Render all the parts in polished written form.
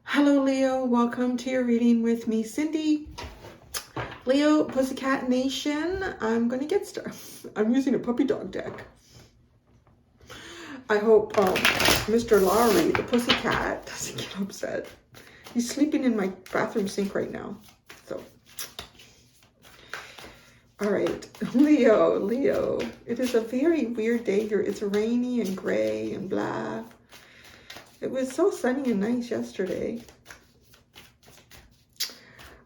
Hello, Leo. Welcome to your reading with me, Cindy. Leo, Pussycat Nation, I'm going to get started. I'm using a puppy dog deck. I hope Mr. Lowry, the pussycat, doesn't get upset. He's sleeping in my bathroom sink right now. So, all right, Leo. It is a very weird day here. It's rainy and gray and blah. It was so sunny and nice yesterday.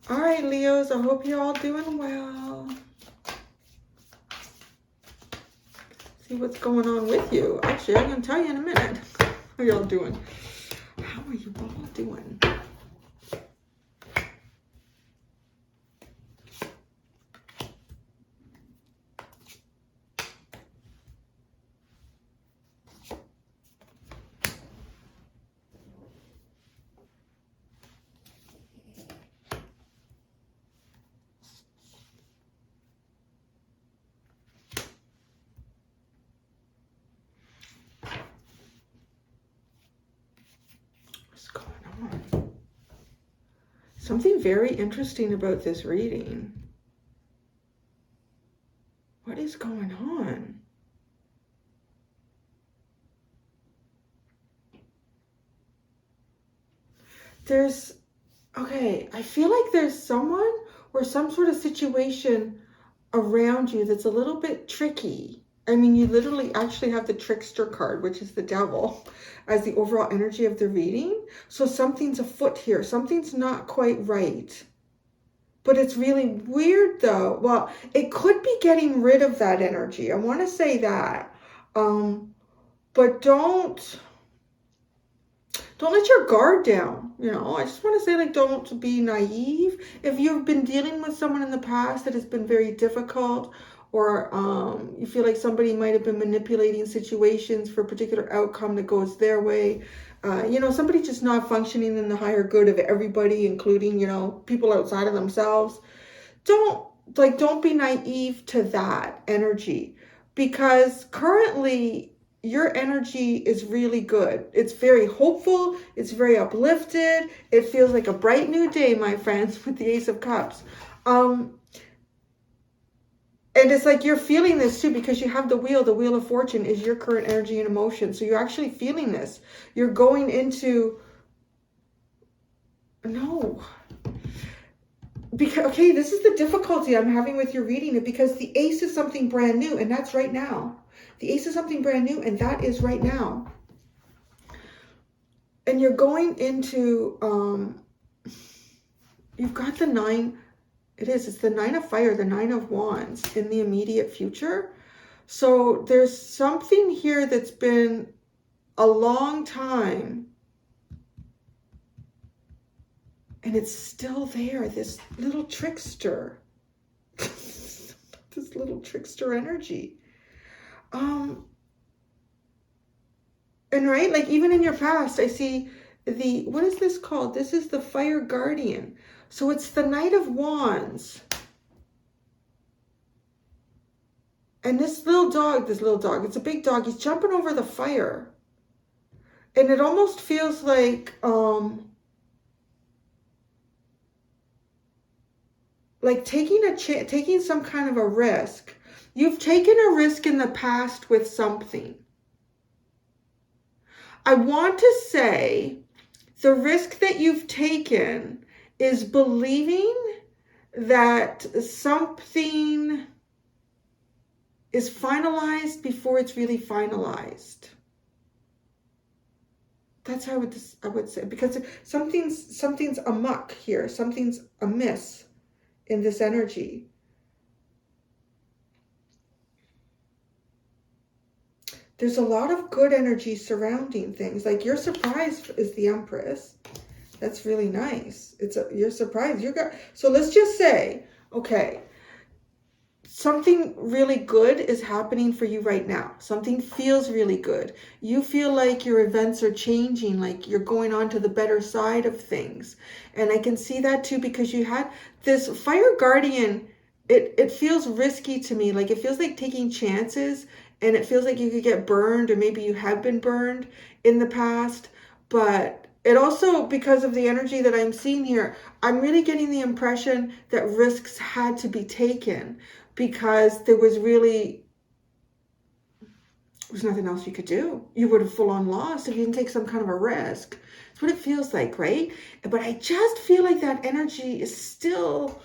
All right, Leos, I hope you're all doing well. See what's going on with you. Actually, I'm going to tell you in a minute. How y'all doing? How are you all doing? Something very interesting about this reading. What is going on? I feel like there's someone or some sort of situation around you that's a little bit tricky. I mean, you literally actually have the trickster card, which is the devil, as the overall energy of the reading. So something's afoot here. Something's not quite right. But it's really weird though. Well, it could be getting rid of that energy. I want to say that. But don't let your guard down. You know, I just want to say, like, don't be naive. If you've been dealing with someone in the past that has been very difficult, or you feel like somebody might have been manipulating situations for a particular outcome that goes their way, you know, somebody just not functioning in the higher good of everybody, including, you know, people outside of themselves. Don't be naive to that energy, because currently your energy is really good. It's very hopeful. It's very uplifted. It feels like a bright new day, my friends, with the Ace of Cups. And it's like you're feeling this too, because you have the Wheel of Fortune is your current energy and emotion. So you're actually feeling this. You're going into, because, okay, this is the difficulty I'm having with your reading it, because the Ace is something brand new, and that's right now. The Ace is something brand new, and that is right now. And you're going into, you've got the Nine. It's the Nine of Fire, the Nine of Wands in the immediate future. So there's something here that's been a long time, and it's still there, this little trickster. This little trickster energy. And right, like even in your past, I see what is this called? This is the Fire Guardian. So it's the Knight of Wands. And this little dog, it's a big dog. He's jumping over the fire. And it almost feels like taking some kind of a risk. You've taken a risk in the past with something. I want to say the risk that you've taken is believing that something is finalized before it's really finalized. That's how I would say, because something's amok here. Something's amiss in this energy. There's a lot of good energy surrounding things. Like your surprise is the Empress. That's really nice. You're surprised. So let's just say, okay, something really good is happening for you right now. Something feels really good. You feel like your events are changing, like you're going on to the better side of things. And I can see that too, because you had this Fire Guardian it feels risky to me. Like it feels like taking chances, and it feels like you could get burned, or maybe you have been burned in the past. But it also, because of the energy that I'm seeing here, I'm really getting the impression that risks had to be taken because there's nothing else you could do. You would have full on lost if you didn't take some kind of a risk. That's what it feels like, right? But I just feel like that energy is still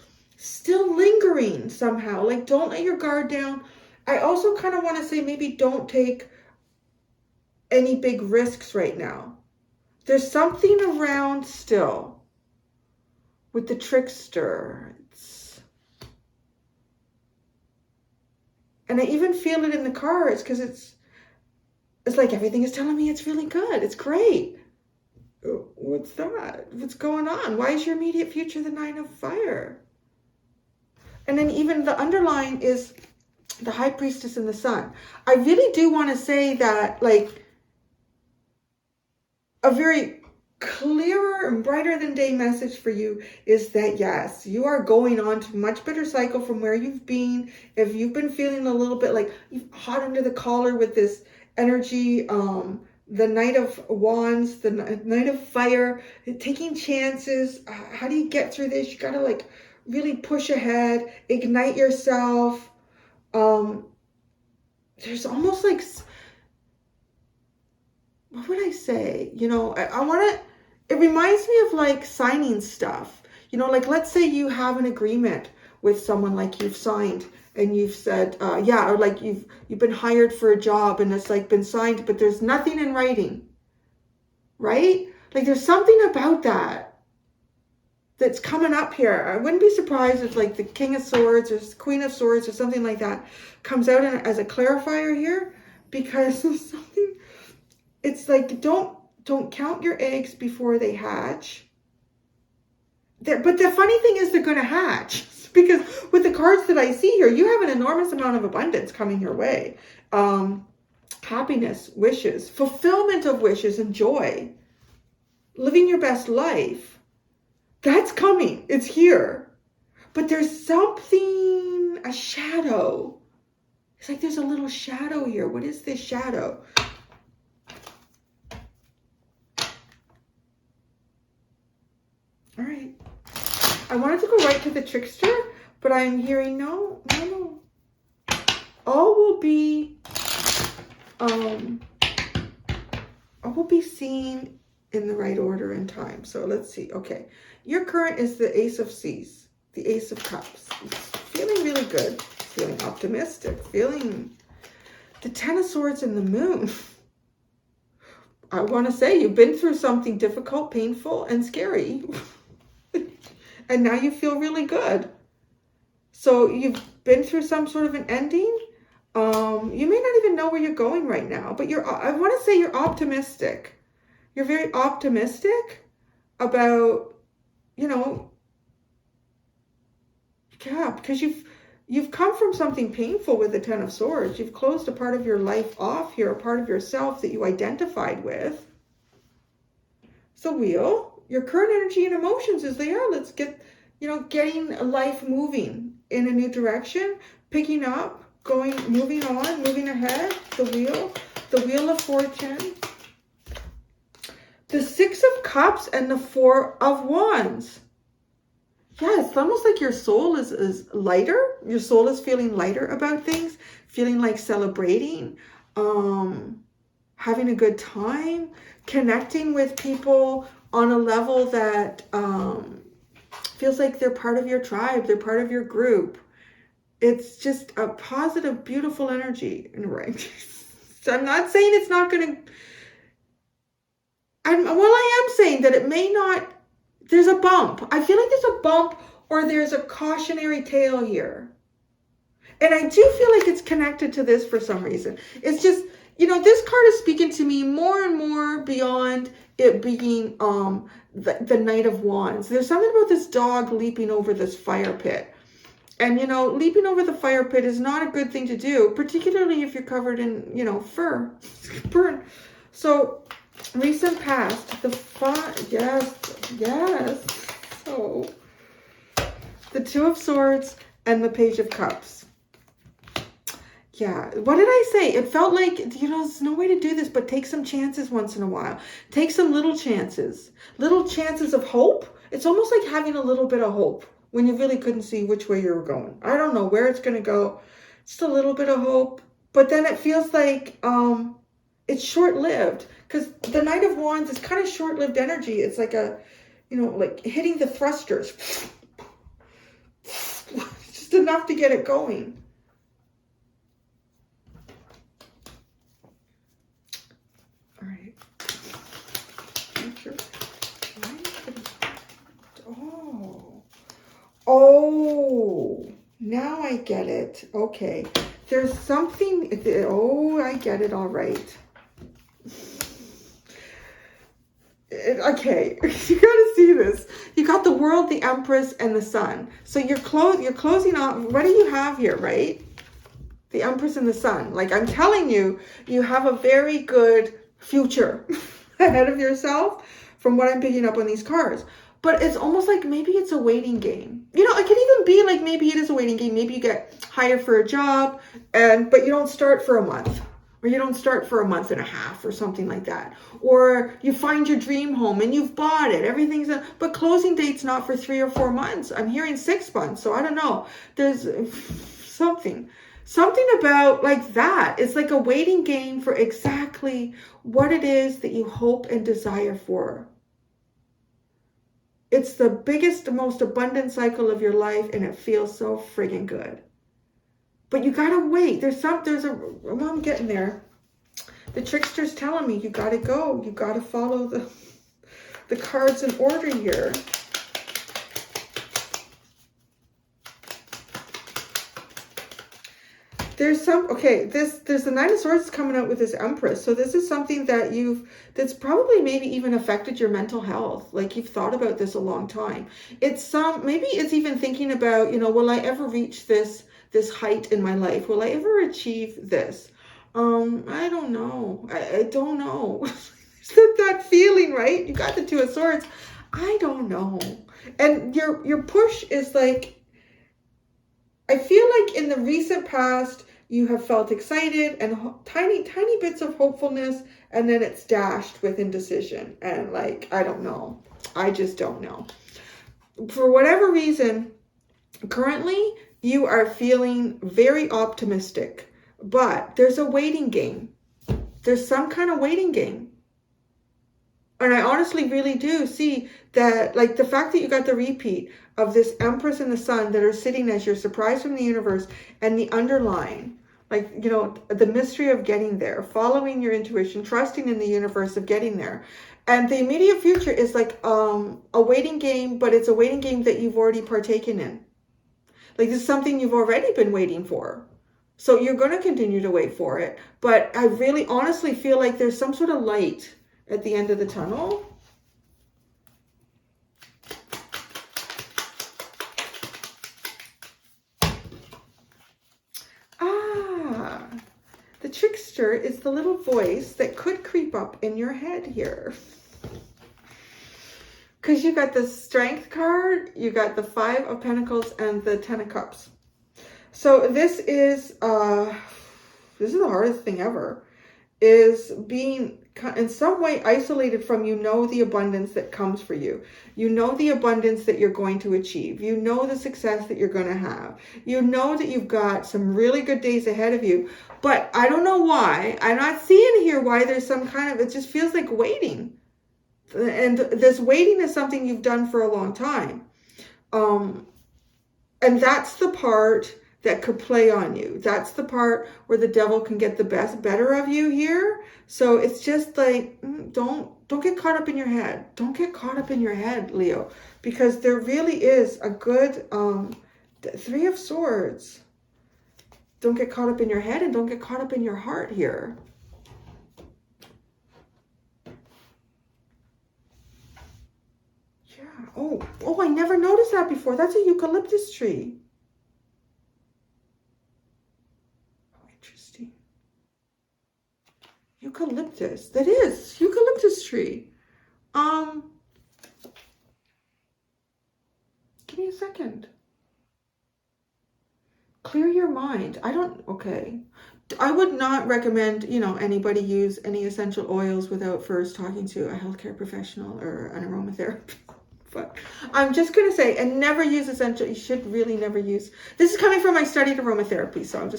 lingering somehow. Like, don't let your guard down. I also kind of want to say maybe don't take any big risks right now. There's something around still with the trickster. And I even feel it in the cards because it's like everything is telling me it's really good. It's great. What's that? What's going on? Why is your immediate future the Nine of Fire? And then even the underline is the High Priestess and the Sun. I really do want to say that, like, a very clearer and brighter than day message for you is that, yes, you are going on to a much better cycle from where you've been. If you've been feeling a little bit like hot under the collar with this energy, the Knight of Wands, the Knight of Fire, taking chances. How do you get through this? You got to like really push ahead, ignite yourself. There's almost like, what would I say? You know, I want to, it reminds me of like signing stuff. You know, like let's say you have an agreement with someone, like you've signed and you've said, yeah, or like you've been hired for a job and it's like been signed, but there's nothing in writing, right? Like there's something about that's coming up here. I wouldn't be surprised if like the King of Swords or Queen of Swords or something like that comes out as a clarifier here, because there's something, it's like, don't count your eggs before they hatch. But the funny thing is they're going to hatch, because with the cards that I see here, you have an enormous amount of abundance coming your way. Happiness, wishes, fulfillment of wishes and joy, living your best life. That's coming. It's here. But there's something, a shadow. It's like there's a little shadow here. What is this shadow? All right. I wanted to go right to the trickster, but I'm hearing no. All will be seen in the right order and time. So let's see. Okay. Your current is the Ace of Seas, the Ace of Cups. It's feeling really good, feeling optimistic, feeling the Ten of Swords and the Moon. I want to say you've been through something difficult, painful, and scary. And now you feel really good. So you've been through some sort of an ending. You may not even know where you're going right now, but I want to say you're optimistic. You're very optimistic about, you know, yeah, because you've come from something painful with the Ten of Swords. You've closed a part of your life off here, a part of yourself that you identified with. It's the Wheel. Your current energy and emotions is there. Let's get, getting life moving in a new direction, picking up, moving on, moving ahead. The Wheel of Fortune. The Six of Cups and the Four of Wands. Yeah, it's almost like your soul is lighter. Your soul is feeling lighter about things, feeling like celebrating, having a good time, connecting with people on a level that feels like they're part of your tribe, they're part of your group. It's just a positive, beautiful energy. Right? So I'm not saying it's not going to... I am saying that it may not... There's a bump. I feel like there's a bump or there's a cautionary tale here. And I do feel like it's connected to this for some reason. It's just... this card is speaking to me more and more beyond it being the Knight of Wands. There's something about this dog leaping over this fire pit. And, leaping over the fire pit is not a good thing to do, particularly if you're covered in, fur. Burn. So, recent past, yes. So, the Two of Swords and the Page of Cups. Yeah, what did I say? It felt like, there's no way to do this, but take some chances once in a while. Take some little chances of hope. It's almost like having a little bit of hope when you really couldn't see which way you were going. I don't know where it's going to go. Just a little bit of hope. But then it feels like it's short-lived, because the Knight of Wands is kind of short-lived energy. It's like like hitting the thrusters. Just enough to get it going. Oh, now I get it. Okay. There's something. Oh, I get it. All right. Okay. You got to see this. You got the World, the Empress, and the Sun. So you're closing off. What do you have here, right? The Empress and the Sun. Like, I'm telling you, you have a very good future ahead of yourself from what I'm picking up on these cards. But it's almost like maybe it's a waiting game. It can even be like maybe it is a waiting game. Maybe you get hired for a job, but you don't start for a month. Or you don't start for a month and a half or something like that. Or you find your dream home and you've bought it. Everything's but closing date's not for 3 or 4 months. I'm hearing 6 months. So I don't know. There's something about like that. It's like a waiting game for exactly what it is that you hope and desire for. It's the biggest, most abundant cycle of your life, and it feels so friggin' good. But you gotta wait. Well, I'm getting there. The trickster's telling me you gotta go. You gotta follow the cards in order here. There's the Nine of Swords coming out with this Empress. So this is something that's probably maybe even affected your mental health. Like, you've thought about this a long time. Maybe it's even thinking about, will I ever reach this height in my life? Will I ever achieve this? I don't know. I don't know. that feeling, right? You got the Two of Swords. I don't know. And your push is like, I feel like in the recent past, you have felt excited and tiny bits of hopefulness, and then it's dashed with indecision. And like, I don't know. I just don't know. For whatever reason, currently, you are feeling very optimistic, but there's a waiting game. There's some kind of waiting game. And I honestly really do see that, like, the fact that you got the repeat of this Empress and the Sun that are sitting as your surprise from the universe, and the underlying, like, the mystery of getting there, following your intuition, trusting in the universe of getting there. And the immediate future is like a waiting game, but it's a waiting game that you've already partaken in. Like, this is something you've already been waiting for. So you're going to continue to wait for it. But I really honestly feel like there's some sort of light at the end of the tunnel. The trickster is the little voice that could creep up in your head here. Because you got the Strength card, you got the 5 of Pentacles, and the 10 of Cups. So this is the hardest thing ever, is being in some way isolated from, the abundance that comes for you. The abundance that you're going to achieve. The success that you're going to have. That you've got some really good days ahead of you. But I don't know why. I'm not seeing here why there's some kind of, it just feels like waiting. And this waiting is something you've done for a long time. And that's the part that could play on you. That's the part where the devil can get the better of you here. So it's just like, don't get caught up in your head. Don't get caught up in your head, Leo, because there really is a good 3 of Swords. Don't get caught up in your head, and don't get caught up in your heart here. Yeah. Oh, I never noticed that before. That's a eucalyptus tree. Interesting. Eucalyptus. That is eucalyptus tree. Give me a second. clear your mind. Okay. I would not recommend, anybody use any essential oils without first talking to a healthcare professional or an aromatherapist. But I'm just going to say, and never use essential, you should really never use, this is coming from I studied aromatherapy, so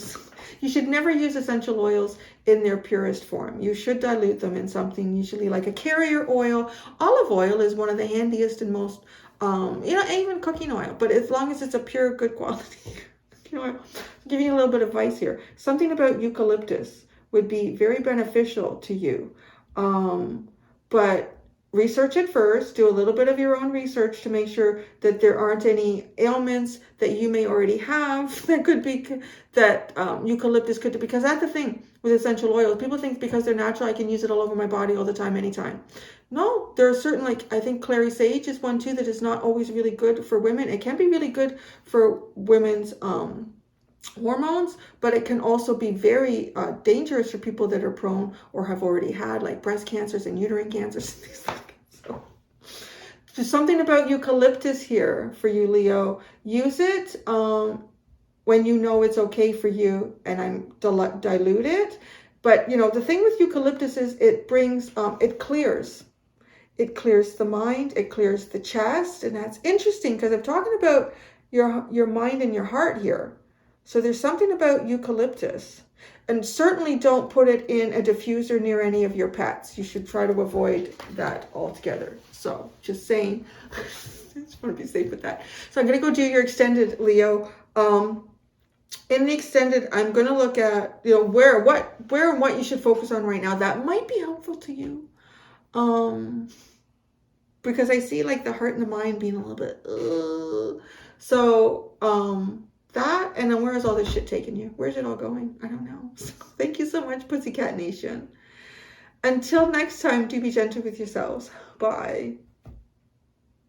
you should never use essential oils in their purest form. You should dilute them in something, usually like a carrier oil. Olive oil is one of the handiest and most, even cooking oil, but as long as it's a pure, good quality cooking oil. I'll give you a little bit of advice here. Something about eucalyptus would be very beneficial to you. But research it first. Do a little bit of your own research to make sure that there aren't any ailments that you may already have that could be, that eucalyptus could, because that's the thing with essential oils. People think because they're natural, I can use it all over my body all the time, anytime. No, there are certain, like I think clary sage is one too that is not always really good for women. It can be really good for women's hormones, but it can also be very dangerous for people that are prone or have already had like breast cancers and uterine cancers and things like that. So there's something about eucalyptus here for you, Leo. Use it when you know it's okay for you, and I'm dilute it. But the thing with eucalyptus is it brings it clears the mind, it clears the chest, and that's interesting because I'm talking about your mind and your heart here. So there's something about eucalyptus. And certainly don't put it in a diffuser near any of your pets. You should try to avoid that altogether. So just saying, I just want to be safe with that. So I'm going to go do your extended, Leo. In the extended, I'm going to look at, where and what you should focus on right now. That might be helpful to you. Because I see like the heart and the mind being a little bit, that, and then where is all this shit taking you? Where's it all going? I don't know. So thank you so much, Pussycat Nation. Until next time, do be gentle with yourselves. Bye.